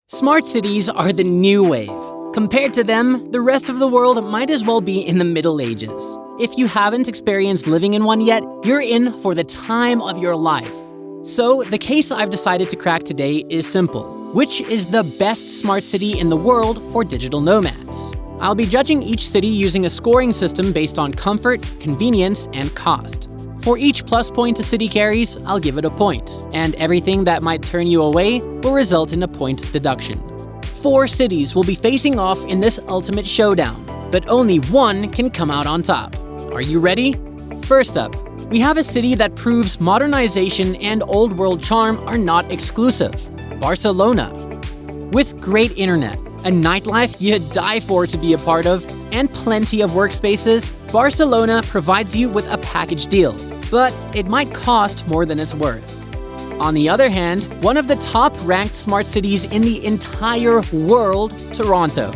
Smart cities are the new wave. Compared to them, the rest of the world might as well be in the Middle Ages. If you haven't experienced living in one yet, you're in for the time of your life. So, the case I've decided to crack today is simple. Which is the best smart city in the world for digital nomads? I'll be judging each city using a scoring system based on comfort, convenience, and cost. For each plus point a city carries, I'll give it a point, and everything that might turn you away will result in a point deduction. 4 cities will be facing off in this ultimate showdown, but only one can come out on top. Are you ready? First up, we have a city that proves modernization and old world charm are not exclusive: Barcelona. With great internet, a nightlife you'd die for to be a part of, and plenty of workspaces, Barcelona provides you with a package deal, but it might cost more than it's worth. On the other hand, one of the top-ranked smart cities in the entire world, Toronto.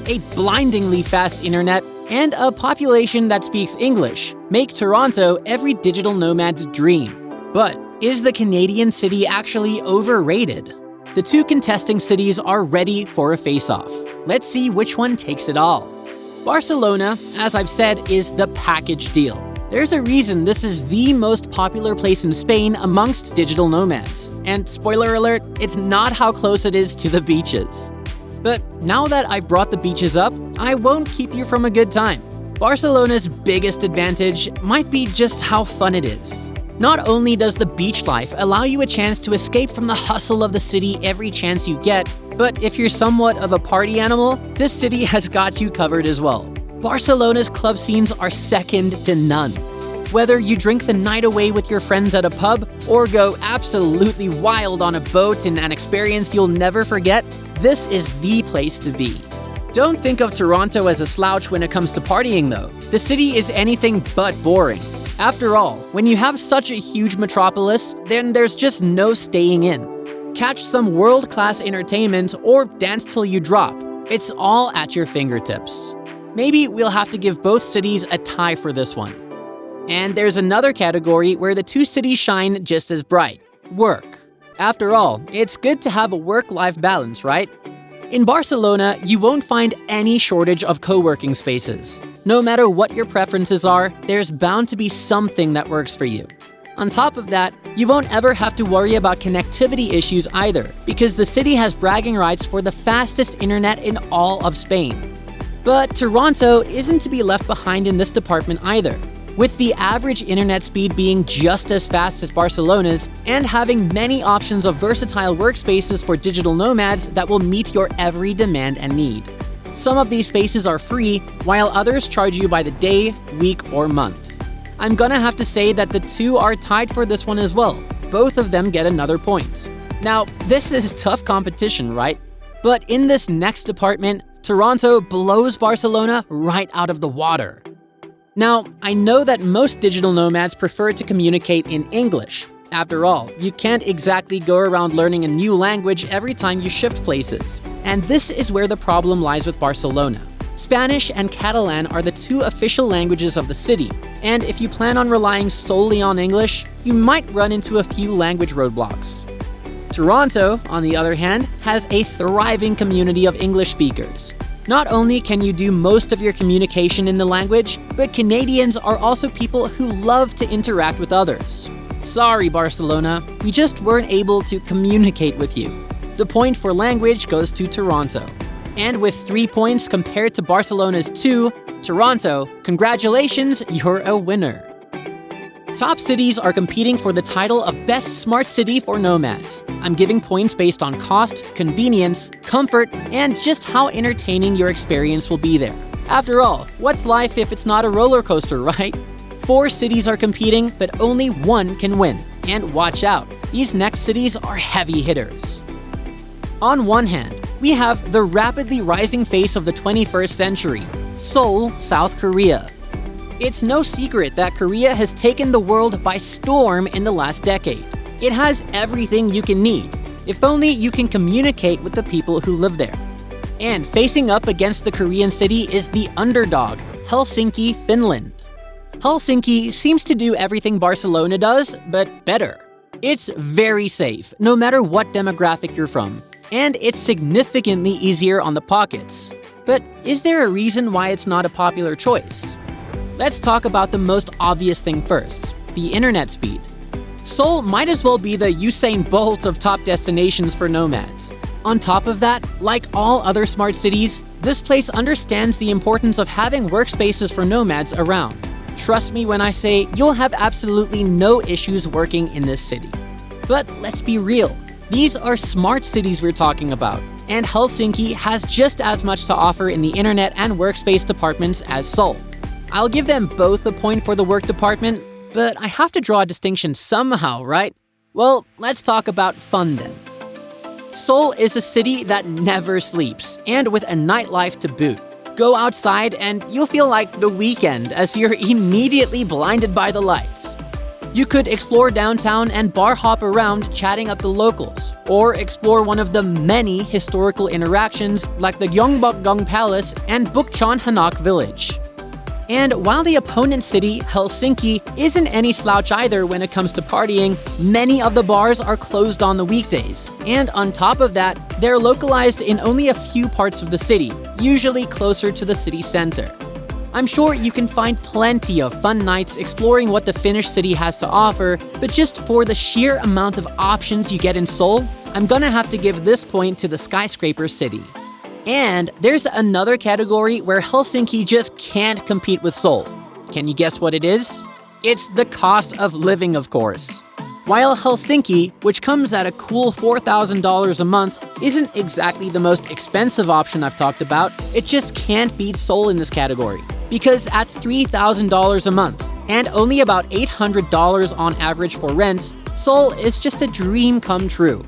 A blindingly fast internet and a population that speaks English make Toronto every digital nomad's dream. But is the Canadian city actually overrated? The 2 contesting cities are ready for a face-off. Let's see which one takes it all. Barcelona, as I've said, is the package deal. There's a reason this is the most popular place in Spain amongst digital nomads. And spoiler alert, it's not how close it is to the beaches. But now that I've brought the beaches up, I won't keep you from a good time. Barcelona's biggest advantage might be just how fun it is. Not only does the beach life allow you a chance to escape from the hustle of the city every chance you get, but if you're somewhat of a party animal, this city has got you covered as well. Barcelona's club scenes are second to none. Whether you drink the night away with your friends at a pub or go absolutely wild on a boat in an experience you'll never forget, this is the place to be. Don't think of Toronto as a slouch when it comes to partying though. The city is anything but boring. After all, when you have such a huge metropolis, then there's just no staying in. Catch some world-class entertainment or dance till you drop. It's all at your fingertips. Maybe we'll have to give both cities a tie for this one. And there's another category where the 2 cities shine just as bright: work. After all, it's good to have a work-life balance, right? In Barcelona, you won't find any shortage of co-working spaces. No matter what your preferences are, there's bound to be something that works for you. On top of that, you won't ever have to worry about connectivity issues either, because the city has bragging rights for the fastest internet in all of Spain. But Toronto isn't to be left behind in this department either. With the average internet speed being just as fast as Barcelona's and having many options of versatile workspaces for digital nomads that will meet your every demand and need. Some of these spaces are free, while others charge you by the day, week, or month. I'm gonna have to say that the 2 are tied for this one as well. Both of them get another point. Now, this is tough competition, right? But in this next department, Toronto blows Barcelona right out of the water. Now, I know that most digital nomads prefer to communicate in English. After all, you can't exactly go around learning a new language every time you shift places. And this is where the problem lies with Barcelona. Spanish and Catalan are the 2 official languages of the city, and if you plan on relying solely on English, you might run into a few language roadblocks. Toronto, on the other hand, has a thriving community of English speakers. Not only can you do most of your communication in the language, but Canadians are also people who love to interact with others. Sorry, Barcelona, we just weren't able to communicate with you. The point for language goes to Toronto. And with 3 points compared to Barcelona's 2, Toronto, congratulations, you're a winner. Top cities are competing for the title of Best Smart City for Nomads. I'm giving points based on cost, convenience, comfort, and just how entertaining your experience will be there. After all, what's life if it's not a roller coaster, right? 4 cities are competing, but only one can win. And watch out, these next cities are heavy hitters. On one hand, we have the rapidly rising face of the 21st century, Seoul, South Korea. It's no secret that Korea has taken the world by storm in the last decade. It has everything you can need, if only you can communicate with the people who live there. And facing up against the Korean city is the underdog, Helsinki, Finland. Helsinki seems to do everything Barcelona does, but better. It's very safe, no matter what demographic you're from. and it's significantly easier on the pockets. But is there a reason why it's not a popular choice? Let's talk about the most obvious thing first, the internet speed. Seoul might as well be the Usain Bolt of top destinations for nomads. On top of that, like all other smart cities, this place understands the importance of having workspaces for nomads around. Trust me when I say you'll have absolutely no issues working in this city. But let's be real, these are smart cities we're talking about, and Helsinki has just as much to offer in the internet and workspace departments as Seoul. I'll give them both a point for the work department, but I have to draw a distinction somehow, right? Well, let's talk about fun then. Seoul is a city that never sleeps, and with a nightlife to boot. Go outside and you'll feel like The Weeknd as you're immediately blinded by the lights. You could explore downtown and bar hop around chatting up the locals, or explore one of the many historical interactions like the Gyeongbokgung Palace and Bukchon Hanok Village. And while the opponent city, Helsinki, isn't any slouch either when it comes to partying, many of the bars are closed on the weekdays. And on top of that, they're localized in only a few parts of the city, usually closer to the city center. I'm sure you can find plenty of fun nights exploring what the Finnish city has to offer, but just for the sheer amount of options you get in Seoul, I'm gonna have to give this point to the skyscraper city. And there's another category where Helsinki just can't compete with Seoul. Can you guess what it is? It's the cost of living, of course. While Helsinki, which comes at a cool $4,000 a month, isn't exactly the most expensive option I've talked about, it just can't beat Seoul in this category. Because at $3,000 a month, and only about $800 on average for rent, Seoul is just a dream come true.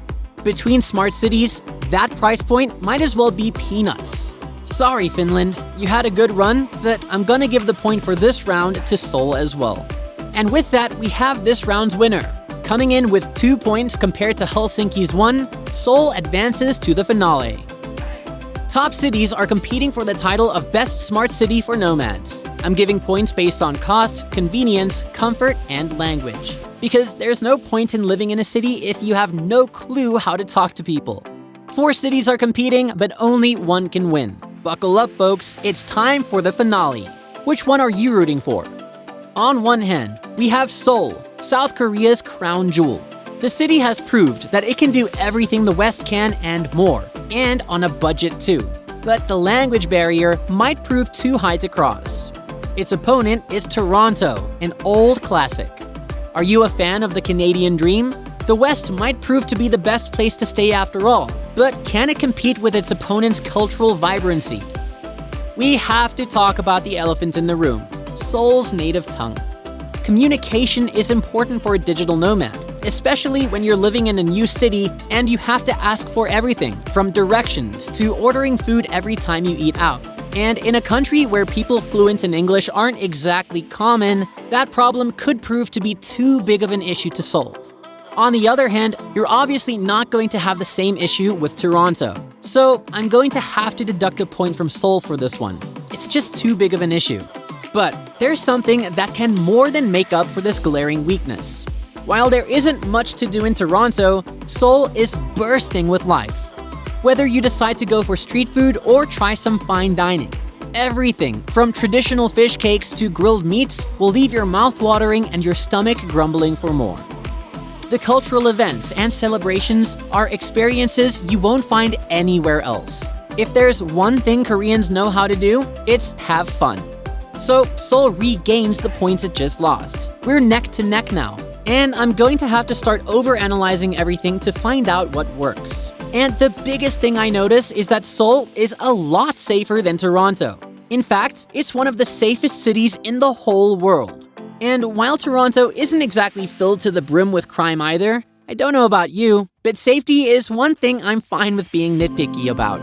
Between smart cities, that price point might as well be peanuts. Sorry, Finland, you had a good run, but I'm gonna give the point for this round to Seoul as well. And with that, we have this round's winner. Coming in with 2 points compared to Helsinki's 1, Seoul advances to the finale. Top cities are competing for the title of Best Smart City for Nomads. I'm giving points based on cost, convenience, comfort, and language. Because there's no point in living in a city if you have no clue how to talk to people. 4 cities are competing, but only one can win. Buckle up, folks, it's time for the finale. Which one are you rooting for? On one hand, we have Seoul, South Korea's crown jewel. The city has proved that it can do everything the West can and more, and on a budget too. But the language barrier might prove too high to cross. Its opponent is Toronto, an old classic. Are you a fan of the Canadian dream? The West might prove to be the best place to stay after all, but can it compete with its opponent's cultural vibrancy? We have to talk about the elephant in the room, Seoul's native tongue. Communication is important for a digital nomad, especially when you're living in a new city and you have to ask for everything from directions to ordering food every time you eat out. And in a country where people fluent in English aren't exactly common, that problem could prove to be too big of an issue to solve. On the other hand, you're obviously not going to have the same issue with Toronto. So I'm going to have to deduct a point from Seoul for this one. It's just too big of an issue. But there's something that can more than make up for this glaring weakness. While there isn't much to do in Toronto, Seoul is bursting with life. Whether you decide to go for street food or try some fine dining, everything from traditional fish cakes to grilled meats will leave your mouth watering and your stomach grumbling for more. The cultural events and celebrations are experiences you won't find anywhere else. If there's one thing Koreans know how to do, it's have fun. So Seoul regains the points it just lost. We're neck to neck now, and I'm going to have to start overanalyzing everything to find out what works. And the biggest thing I notice is that Seoul is a lot safer than Toronto. In fact, it's one of the safest cities in the whole world. And while Toronto isn't exactly filled to the brim with crime either, I don't know about you, but safety is one thing I'm fine with being nitpicky about.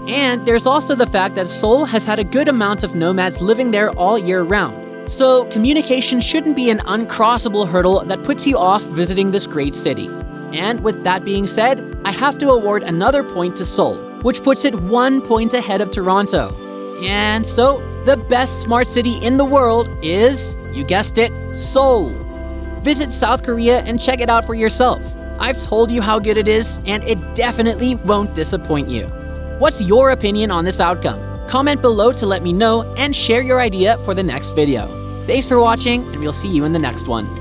And there's also the fact that Seoul has had a good amount of nomads living there all year round. So communication shouldn't be an uncrossable hurdle that puts you off visiting this great city. And with that being said, I have to award another point to Seoul, which puts it 1 point ahead of Toronto. And so, the best smart city in the world is, you guessed it, Seoul. Visit South Korea and check it out for yourself. I've told you how good it is, and it definitely won't disappoint you. What's your opinion on this outcome? Comment below to let me know and share your idea for the next video. Thanks for watching, and we'll see you in the next one.